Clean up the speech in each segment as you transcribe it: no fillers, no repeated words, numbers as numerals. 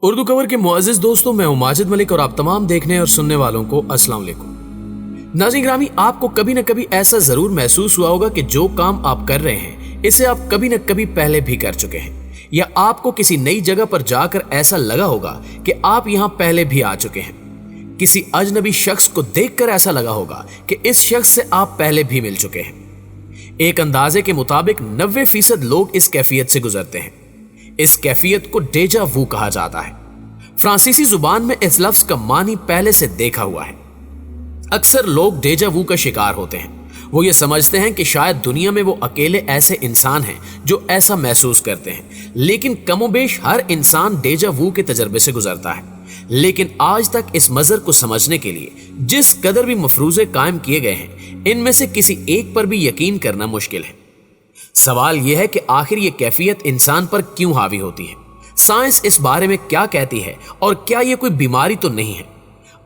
Urdu cover के मुअज़्ज़िज़ दोस्तों, मैं हूं माजिद मलिक और आप तमाम देखने और सुनने वालों को अस्सलाम वालेकुम। नाज़रीन ग्रामी, आपको कभी न कभी ऐसा जरूर महसूस हुआ होगा कि जो काम आप कर रहे हैं इसे आप कभी न कभी पहले भी कर चुके हैं, या आपको किसी नई जगह पर जाकर ऐसा लगा होगा कि आप यहां पहले भी आ चुके हैं। किसी अजनबी शख्स को देखकर ऐसा लगा होगा कि इस शख्स से आप पहले भी मिल चुके हैं। एक अंदाजे के मुताबिक 90% लोग इस कैफियत से गुजरते हैं। इस कैफियत को डेजा वू कहा जाता है। फ्रांसीसी जुबान में इस लफ्ज का मानी पहले से देखा हुआ है। अक्सर लोग डेजा वू का शिकार होते हैं। वो ये समझते हैं कि शायद दुनिया में वो अकेले ऐसे इंसान हैं जो ऐसा महसूस करते हैं, लेकिन कमोबेश हर इंसान डेजा वू के तजर्बे से गुजरता है। लेकिन आज तक इस मजर को समझने के लिए जिस कदर भी मफरूजे कायम किए गए हैं, इनमें से किसी एक पर भी यकीन करना मुश्किल है। सवाल यह है कि आखिर ये कैफियत इंसान पर क्यों हावी होती है, साइंस इस बारे में क्या कहती है और क्या ये कोई बीमारी तो नहीं है।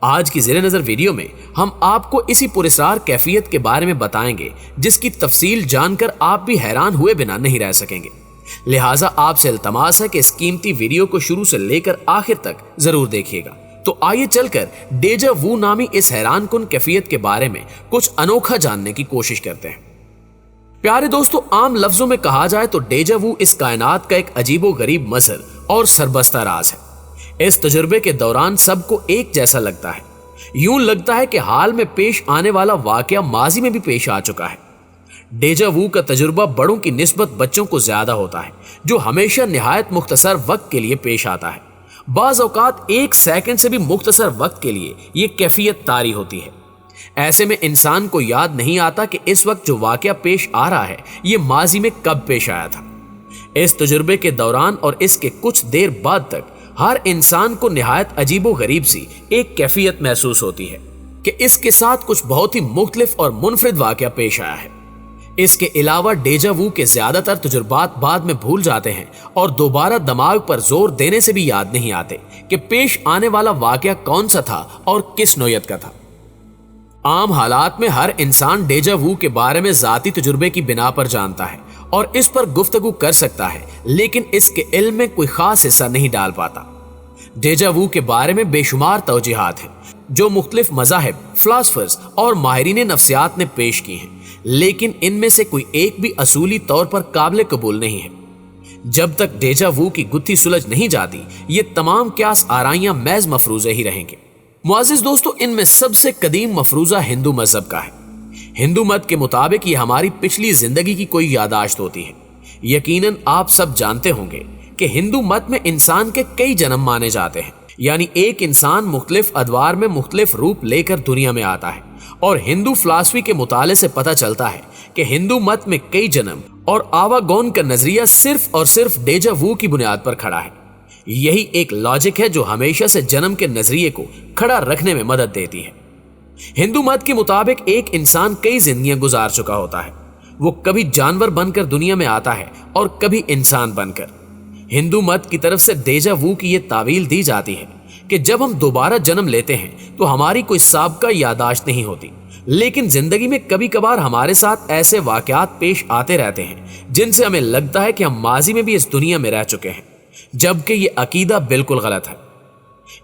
आज की ज़ेरे नज़र वीडियो में हम आपको इसी पुरस्कार कैफियत के बारे में बताएंगे, जिसकी तफसील जानकर आप भी हैरान हुए बिना नहीं रह सकेंगे। लिहाजा आपसे इल्तमास है कि इस कीमती वीडियो को शुरू से लेकर आखिर तक जरूर देखिएगा। तो आइए चलकर डेजा वू नामी इस हैरान कुन कैफियत के बारे में कुछ अनोखा जानने की कोशिश करते हैं। प्यारे दोस्तों, आम लफ्जों में कहा जाए तो डेजा वू इस कायनात का एक अजीबो गरीब मजहर और सरबस्ता राज है। इस तजुर्बे के दौरान सबको एक जैसा लगता है। यूं लगता है कि हाल में पेश आने वाला वाकया माजी में भी पेश आ चुका है। डेजा वू का तजुर्बा बड़ों की निस्बत बच्चों को ज्यादा होता है, जो हमेशा निहायत मुख्तसर वक्त के लिए पेश आता है। बाज़ औकात 1 सेकंड से भी मुख्तसर वक्त के लिए ये कैफियत तारी होती है। ऐसे में इंसान को याद नहीं आता कि इस वक्त जो वाकया पेश आ रहा है ये माजी में कब पेश आया था। इस तजुर्बे के दौरान और इसके कुछ देर बाद तक हर इंसान को निहायत अजीबो गरीब सी एक कैफियत महसूस होती है कि इसके साथ कुछ बहुत ही मुख्तलिफ और मुनफरिद वाकया पेश आया है। इसके अलावा डेजा वू के ज्यादातर तजुर्बात बाद में भूल जाते हैं और दोबारा दिमाग पर जोर देने से भी याद नहीं आते कि पेश आने वाला वाकया कौन सा था और किस नौयत का था। आम हालात में हर इंसान डेजा वू के बारे में जाती तजुर्बे की बिना पर जानता है और इस पर गुफ्तगू कर सकता है, लेकिन इसके इल्म में कोई खास हिस्सा नहीं डाल पाता। डेजा वू के बारे में बेशुमार तौजीहात हैं जो मुख्तलिफ मज़ाहिब, फिलासफर्स और माहिरीन नफ्सियात ने पेश की हैं, लेकिन इनमें से कोई एक भी असूली तौर पर काबिल कबूल नहीं है। जब तक डेजा वू की गुत्थी सुलझ नहीं जाती, ये तमाम क्यास आराइयां महज मफरूजे ही रहेंगे। मुअज़्ज़िज़ दोस्तों, इनमें सबसे कदीम मफरूजा हिंदू मजहब का है। हिंदू मत के मुताबिक ये हमारी पिछली जिंदगी की कोई यादाश्त होती है। यकीनन आप सब जानते होंगे कि हिंदू मत में इंसान के कई जन्म माने जाते हैं, यानी एक इंसान मुख्तलिफ अदवार में मुख्तलिफ रूप लेकर दुनिया में आता है। और हिंदू फिलासफी के मुताले से पता चलता है कि हिंदू मत में कई जन्म और आवागौन का नजरिया सिर्फ और सिर्फ डेजा वू की बुनियाद पर खड़ा है। यही एक लॉजिक है जो हमेशा से जन्म के नजरिए को खड़ा रखने में मदद देती है। हिंदू मत के मुताबिक एक इंसान कई जिंदगियां गुजार चुका होता है। वो कभी जानवर बनकर दुनिया में आता है और कभी इंसान बनकर। हिंदू मत की तरफ से डेजा वू की यह तावील दी जाती है कि जब हम दोबारा जन्म लेते हैं तो हमारी कोई साबका यादाश्त नहीं होती, लेकिन जिंदगी में कभी कभार हमारे साथ ऐसे वाकयात पेश आते रहते हैं जिनसे हमें लगता है कि हम माजी में भी इस दुनिया में रह चुके हैं, जबकि ये अकीदा बिल्कुल गलत है।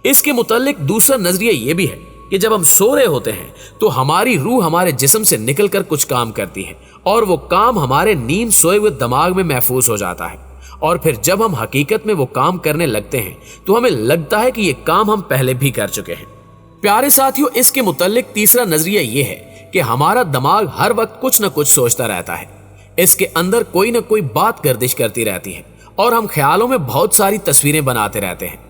इसके मुताल्लिक दूसरा नजरिया यह भी है कि जब हम सो रहे होते हैं तो हमारी रूह हमारे जिस्म से निकलकर कुछ काम करती है और वो काम हमारे नींद सोए हुए दिमाग में महफूज हो जाता है, और फिर जब हम हकीकत में वो काम करने लगते हैं तो हमें लगता है कि ये काम हम पहले भी कर चुके हैं। प्यारे साथियों, इसके मुताल्लिक तीसरा नजरिया ये है कि हमारा दिमाग हर वक्त कुछ न कुछ सोचता रहता है। इसके अंदर कोई न कोई बात गर्दिश करती रहती है और हम ख्यालों में बहुत सारी तस्वीरें बनाते रहते हैं।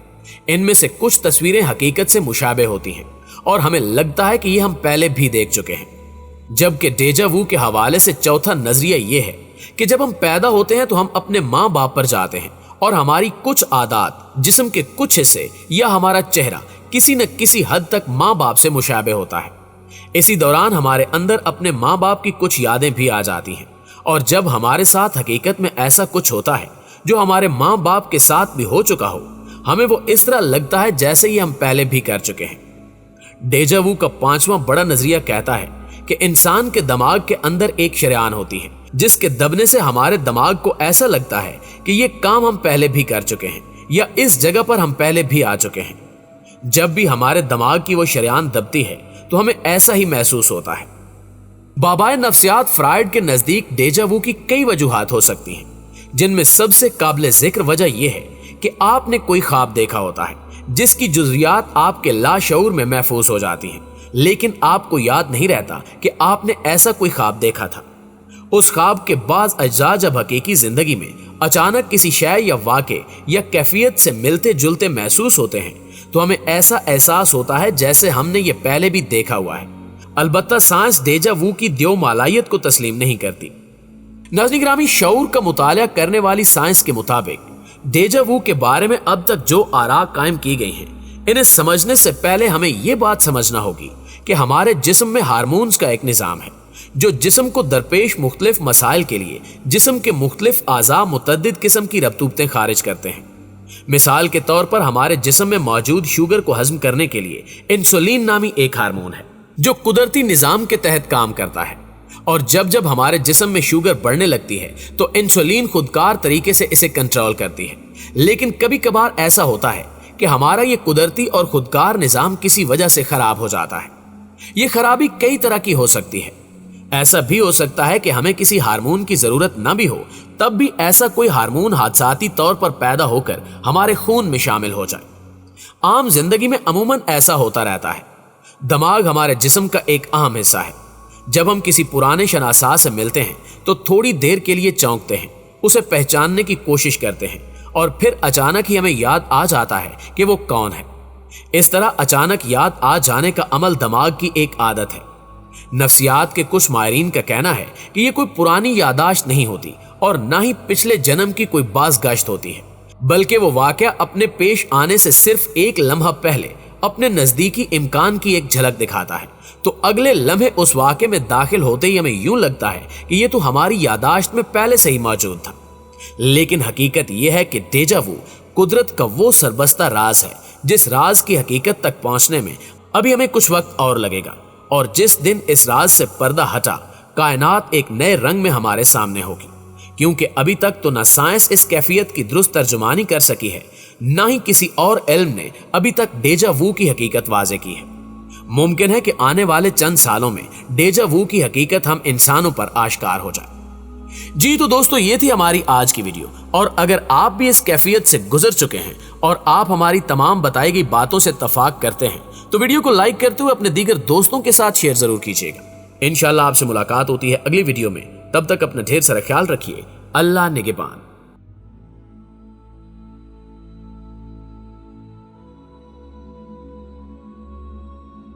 इनमें से कुछ तस्वीरें हकीकत से मुशाबे होती हैं और हमें लगता है कि ये हम पहले भी देख चुके हैं। जबकि डेजा वू के हवाले से चौथा नजरिया ये है कि जब हम पैदा होते हैं तो हम अपने माँ बाप पर जाते हैं और हमारी कुछ आदत, जिस्म के कुछ हिस्से या हमारा चेहरा किसी न किसी हद तक माँ बाप से मुशाबे होता है। इसी दौरान हमारे अंदर अपने माँ बाप की कुछ यादें भी आ जाती हैं, और जब हमारे साथ हकीकत में ऐसा कुछ होता है जो हमारे माँ बाप के साथ भी हो चुका हो, हमें वो इस तरह लगता है जैसे ही हम पहले भी कर चुके हैं। डेजा वू का पांचवा बड़ा नजरिया कहता है कि इंसान के दिमाग के अंदर एक शरेआन होती है जिसके दबने से हमारे दिमाग को ऐसा लगता है कि ये काम हम पहले भी कर चुके हैं, या इस जगह पर हम पहले भी आ चुके हैं। जब भी हमारे दिमाग की वो शरेआन दबती है तो हमें ऐसा ही महसूस होता है। बाबाए नफ्सियात फ्रायड के नजदीक डेजा वू की कई वजूहात हो सकती हैं, जिनमें सबसे काबिल जिक्र वजह यह है कि आपने कोई ख्वाब देखा होता है जिसकी जुज़ियात आपके लाशऊर में महफूज हो जाती हैं, लेकिन आपको याद नहीं रहता कि आपने ऐसा कोई ख्वाब देखा था। उस ख्वाब के बाज़ अज्जा जब हकीकी जिंदगी में अचानक किसी शय या वाक़े या कैफियत से मिलते जुलते महसूस होते हैं तो हमें ऐसा एहसास होता है जैसे हमने ये पहले भी देखा हुआ है। अलबत्ता साइंस डेजा वू की द्योमालायत को तस्लीम नहीं करती। नाज़रीन गिरामी, शऊर का मुताला करने वाली साइंस के मुताबिक डेजा वू के बारे में अब तक जो आरा कायम की गई हैं, इन्हें समझने से पहले हमें यह बात समझना होगी कि हमारे जिस्म में हार्मोन्स का एक निज़ाम है जो जिस्म को दरपेश मुख्तलिफ मसाइल के लिए जिस्म के मुख्तलिफ आज़ा मुतअद्दिद किस्म की रब्तूबतें खारिज करते हैं। मिसाल के तौर पर हमारे जिस्म में मौजूद शुगर को हजम करने के लिए इंसुलिन नामी एक हार्मोन है जो कुदरती निज़ाम के तहत काम करता है, और जब जब हमारे जिस्म में शुगर बढ़ने लगती है तो इंसुलिन खुदकार तरीके से इसे कंट्रोल करती है। लेकिन कभी कभार ऐसा होता है कि हमारा ये कुदरती और खुदकार निज़ाम किसी वजह से खराब हो जाता है। ये खराबी कई तरह की हो सकती है। ऐसा भी हो सकता है कि हमें किसी हार्मोन की जरूरत न भी हो, तब भी ऐसा कोई हार्मोन हादसाती तौर पर पैदा होकर हमारे खून में शामिल हो जाए। आम जिंदगी में अमूमन ऐसा होता रहता है। दिमाग हमारे जिस्म का एक अहम हिस्सा है। जब हम किसी पुराने शनासा से मिलते हैं तो थोड़ी देर के लिए चौंकते हैं, उसे पहचानने की कोशिश करते हैं और फिर अचानक ही हमें याद आ जाता है कि वो कौन है। इस तरह अचानक याद आ जाने का अमल दिमाग की एक आदत है। नफ्सियात के कुछ माहिरीन का कहना है कि ये कोई पुरानी यादाश्त नहीं होती और ना ही पिछले जन्म की कोई बाज़गश्त होती है, बल्कि वो वाक़या अपने पेश आने से सिर्फ एक लम्हा पहले अपने नज़दीकी इम्कान की एक झलक दिखाता है, तो अगले लम्हे उस वाक़े में दाखिल होते ही हमें यूं लगता है कि ये तो हमारी यादाश्त में पहले से ही मौजूद था। लेकिन हकीकत यह है कि डेजा वू कुदरत का वो सरबस्ता राज है जिस राज की हकीकत तक पहुंचने में अभी हमें कुछ वक्त और लगेगा, और जिस दिन इस राज से पर्दा हटा कायनात एक नए रंग में हमारे सामने होगी, क्योंकि अभी तक तो न साइंस इस कैफियत की दुरुस्त तर्जुमानी कर सकी है, न ही किसी और इल्म ने अभी तक डेजा वू की हकीकत वाज़े की है। मुमकिन है कि आने वाले चंद सालों में डेजा वू की हकीकत हम इंसानों पर आश्कार हो जाए। जी तो दोस्तों, ये थी हमारी आज की वीडियो, और अगर आप भी इस कैफियत से गुजर चुके हैं और आप हमारी तमाम बताई गई बातों से इत्तफाक करते हैं तो वीडियो को लाइक करते हुए अपने दीगर दोस्तों के साथ शेयर जरूर कीजिएगा। इंशाल्लाह आपसे मुलाकात होती है अगली वीडियो में। तब तक अपना ढेर सारा ख्याल रखिए। अल्लाह निगहबान।